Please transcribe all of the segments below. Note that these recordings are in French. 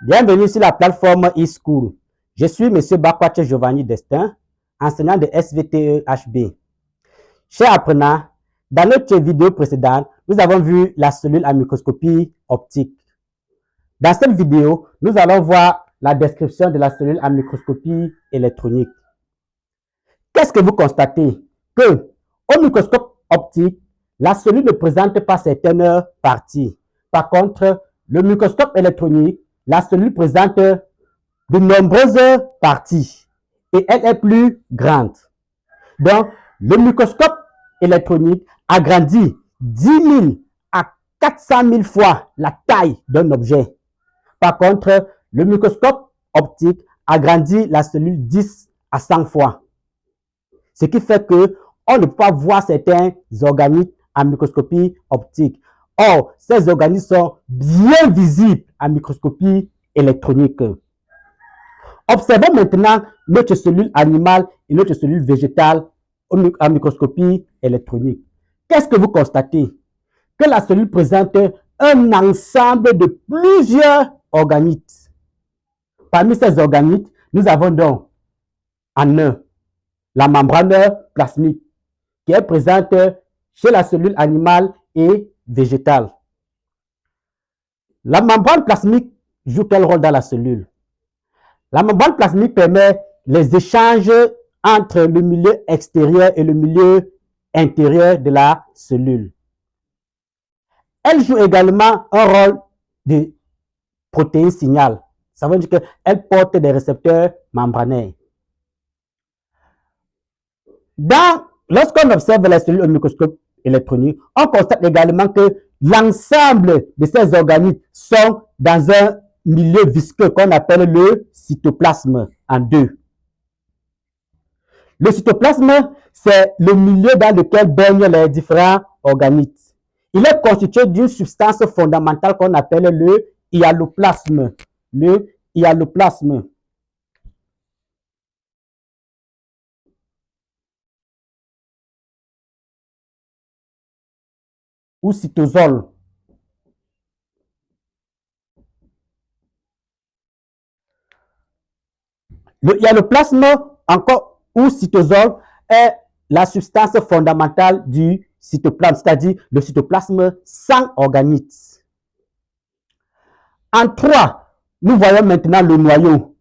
Bienvenue sur la plateforme eSchool. Je suis M. Bakwache Giovanni Destin, enseignant de SVTE-HB. Chers apprenants, dans notre vidéo précédente, nous avons vu la cellule à microscopie optique. Dans cette vidéo, nous allons voir la description de la cellule à microscopie électronique. Qu'est-ce que vous constatez? Que au microscope optique, la cellule ne présente pas certaines parties. Par contre, le microscope électronique, la cellule présente de nombreuses parties et elle est plus grande. Donc, le microscope électronique agrandit 10 000 à 400 000 fois la taille d'un objet. Par contre, le microscope optique agrandit la cellule 10 à 100 fois. Ce qui fait qu'on ne peut pas voir certains organismes en microscopie optique. Or, ces organismes sont bien visibles en microscopie électronique. Observons maintenant notre cellule animale et notre cellule végétale en microscopie électronique. Qu'est-ce que vous constatez? Que la cellule présente un ensemble de plusieurs organites. Parmi ces organites, nous avons donc en un la membrane plasmique qui est présente chez la cellule animale et végétale. La membrane plasmique joue quel rôle dans la cellule? La membrane plasmique permet les échanges entre le milieu extérieur et le milieu intérieur de la cellule. Elle joue également un rôle de protéine signal. Ça veut dire qu'elle porte des récepteurs membranaires. Lorsqu'on observe les cellules au microscope électronique, on constate également que l'ensemble de ces organismes sont dans un milieu visqueux qu'on appelle le cytoplasme en deux. Le cytoplasme, c'est le milieu dans lequel baignent les différents organismes. Il est constitué d'une substance fondamentale qu'on appelle le hyaloplasme. Le hyaloplasme. Ou cytosol. Le hyaloplasme, encore, ou cytosol, est la substance fondamentale du cytoplasme, c'est-à-dire le cytoplasme sans organite. En 3, nous voyons maintenant le noyau.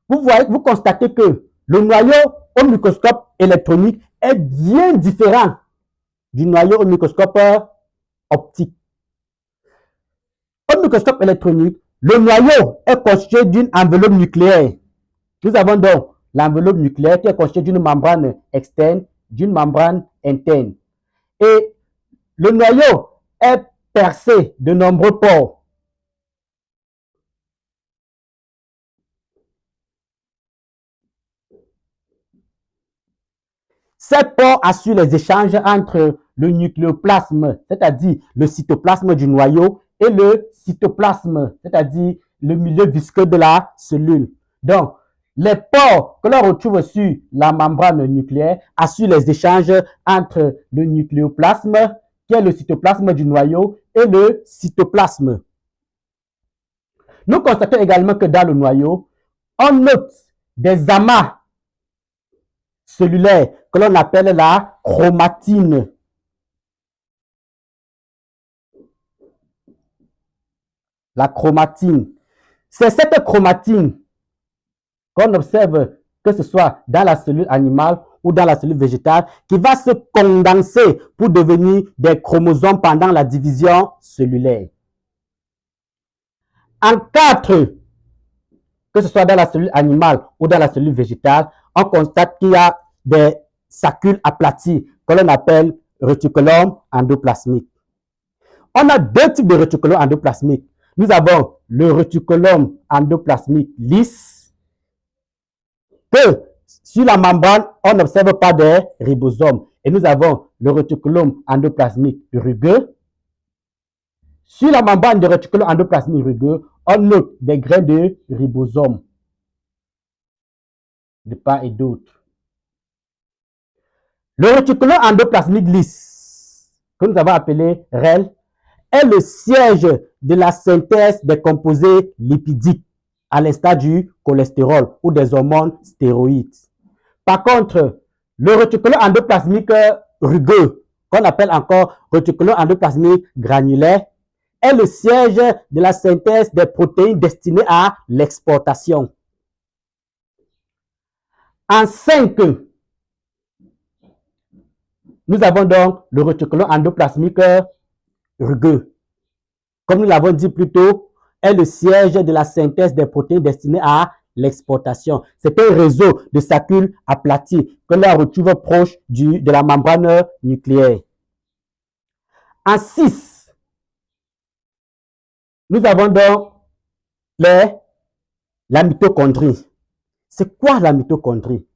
Vous constatez que le noyau au microscope électronique est bien différent du noyau au microscope optique. Au microscope électronique, le noyau est constitué d'une enveloppe nucléaire. Nous avons donc l'enveloppe nucléaire qui est constituée d'une membrane externe, d'une membrane interne. Et le noyau est percé de nombreux pores. Ces pores assurent les échanges entre le nucléoplasme, c'est-à-dire le cytoplasme du noyau, et le cytoplasme, c'est-à-dire le milieu visqueux de la cellule. Donc, les pores que l'on retrouve sur la membrane nucléaire assurent les échanges entre le nucléoplasme, qui est le cytoplasme du noyau, et le cytoplasme. Nous constatons également que dans le noyau, on note des amas cellulaire que l'on appelle la chromatine. La chromatine. C'est cette chromatine qu'on observe, que ce soit dans la cellule animale ou dans la cellule végétale, qui va se condenser pour devenir des chromosomes pendant la division cellulaire. En 4, que ce soit dans la cellule animale ou dans la cellule végétale, on constate qu'il y a des saccules aplaties que l'on appelle réticulum endoplasmique. On a deux types de réticulum endoplasmique. Nous avons le réticulum endoplasmique lisse, que sur la membrane, on n'observe pas de ribosomes. Et nous avons le réticulum endoplasmique rugueux. Sur la membrane du réticulum endoplasmique rugueux, on note des grains de ribosomes de part et d'autre. Le réticulum endoplasmique lisse, que nous avons appelé REL, est le siège de la synthèse des composés lipidiques, à l'instar du cholestérol ou des hormones stéroïdes. Par contre, le réticulum endoplasmique rugueux, qu'on appelle encore réticulum endoplasmique granulaire, est le siège de la synthèse des protéines destinées à l'exportation. En 5, nous avons donc le réticulum endoplasmique rugueux. Comme nous l'avons dit plus tôt, est le siège de la synthèse des protéines destinées à l'exportation. C'est un réseau de saccules aplatis que l'on retrouve proche de la membrane nucléaire. En 6, nous avons donc la mitochondrie. C'est quoi la mitochondrie?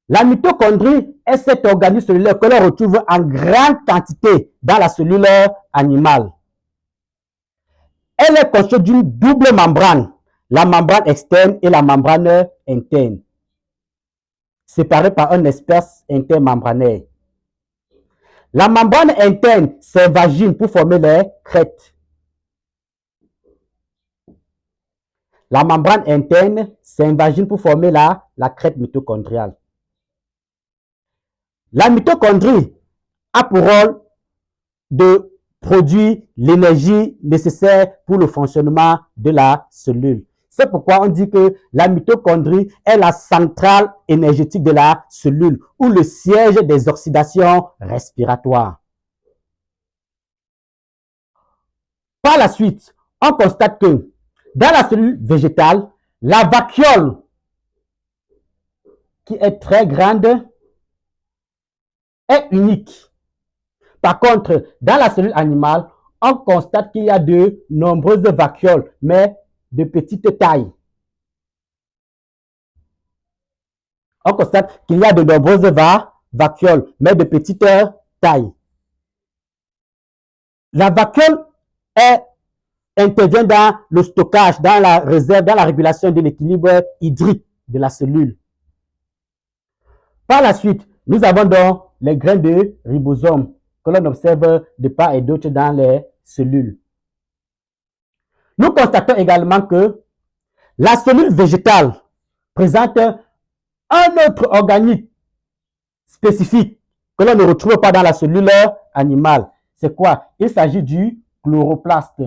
La mitochondrie est cet organisme cellulaire que l'on retrouve en grande quantité dans la cellule animale. Elle est constituée d'une double membrane, la membrane externe et la membrane interne, séparées par un espace intermembranaire. La membrane interne s'invagine pour former les crêtes. La membrane interne s'invagine pour former la crête mitochondriale. La mitochondrie a pour rôle de produire l'énergie nécessaire pour le fonctionnement de la cellule. C'est pourquoi on dit que la mitochondrie est la centrale énergétique de la cellule ou le siège des oxydations respiratoires. Par la suite, on constate que dans la cellule végétale, la vacuole, qui est très grande, est unique. Par contre, dans la cellule animale, on constate qu'il y a de nombreuses vacuoles, mais de petite taille. On constate qu'il y a de nombreuses vacuoles, mais de petite taille. La vacuole intervient dans le stockage, dans la réserve, dans la régulation de l'équilibre hydrique de la cellule. Par la suite, nous avons donc les grains de ribosomes que l'on observe de part et d'autre dans les cellules. Nous constatons également que la cellule végétale présente un autre organite spécifique que l'on ne retrouve pas dans la cellule animale. C'est quoi? Il s'agit du chloroplaste.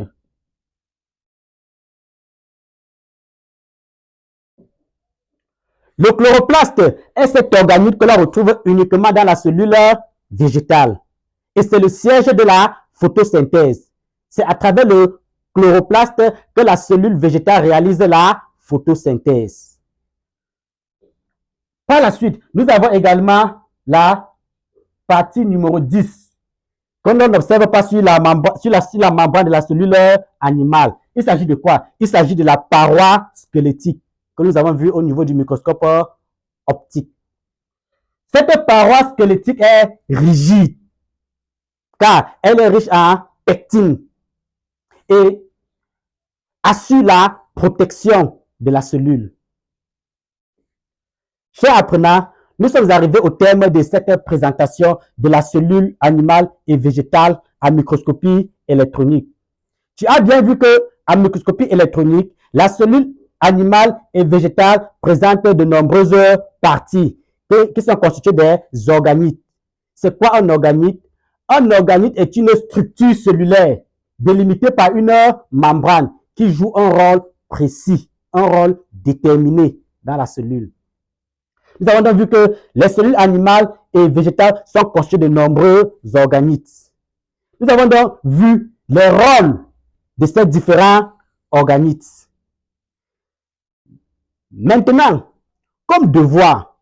Le chloroplaste est cet organite que l'on retrouve uniquement dans la cellule végétale. Et c'est le siège de la photosynthèse. C'est à travers le chloroplaste que la cellule végétale réalise la photosynthèse. Par la suite, nous avons également la partie numéro 10, qu'on n'observe pas sur la membrane de la cellule animale. Il s'agit de quoi? Il s'agit de la paroi squelettique que nous avons vue au niveau du microscope optique. Cette paroi squelettique est rigide car elle est riche en pectine et assure la protection de la cellule. Chers apprenants, nous sommes arrivés au terme de cette présentation de la cellule animale et végétale à microscopie électronique. Tu as bien vu que à microscopie électronique, la cellule animale et végétale présente de nombreuses parties qui sont constituées des organites. C'est quoi un organite? Un organite est une structure cellulaire délimitée par une membrane qui joue un rôle précis, un rôle déterminé dans la cellule. Nous avons donc vu que les cellules animales et végétales sont constituées de nombreux organites. Nous avons donc vu les rôles de ces différents organites. Maintenant, comme devoir,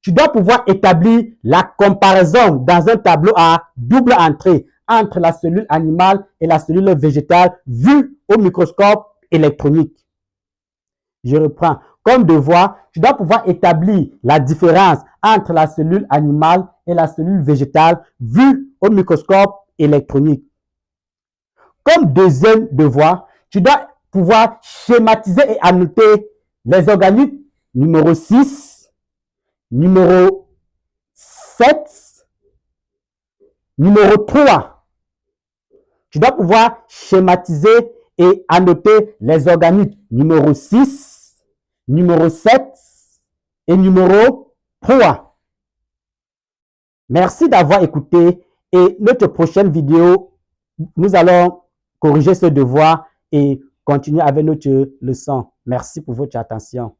tu dois pouvoir établir la comparaison dans un tableau à double entrée entre la cellule animale et la cellule végétale vue au microscope électronique. Je reprends. Comme devoir, tu dois pouvoir établir la différence entre la cellule animale et la cellule végétale vue au microscope électronique. Comme deuxième devoir, tu dois pouvoir schématiser et annoter les organites numéro 6, numéro 7, numéro 3. Tu dois pouvoir schématiser et annoter les organiques numéro 6, numéro 7 et numéro 3. Merci d'avoir écouté et notre prochaine vidéo, nous allons corriger ce devoir et continuer avec notre leçon. Merci pour votre attention.